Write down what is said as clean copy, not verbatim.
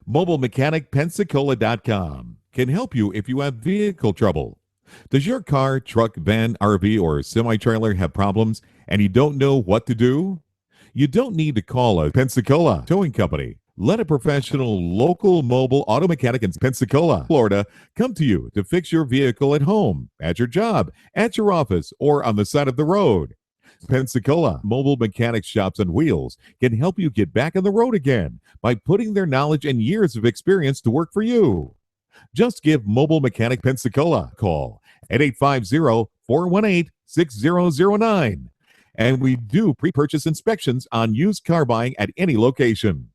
MobileMechanicPensacola.com can help you if you have vehicle trouble. Does your car, truck, van, RV, or semi-trailer have problems and you don't know what to do? You don't need to call a Pensacola towing company. Let a professional local mobile auto mechanic in Pensacola, Florida, come to you to fix your vehicle at home, at your job, at your office, or on the side of the road. Pensacola Mobile Mechanic Shops on Wheels can help you get back on the road again by putting their knowledge and years of experience to work for you. Just give Mobile Mechanic Pensacola a call at 850-418-6009. And we do pre-purchase inspections on used car buying at any location.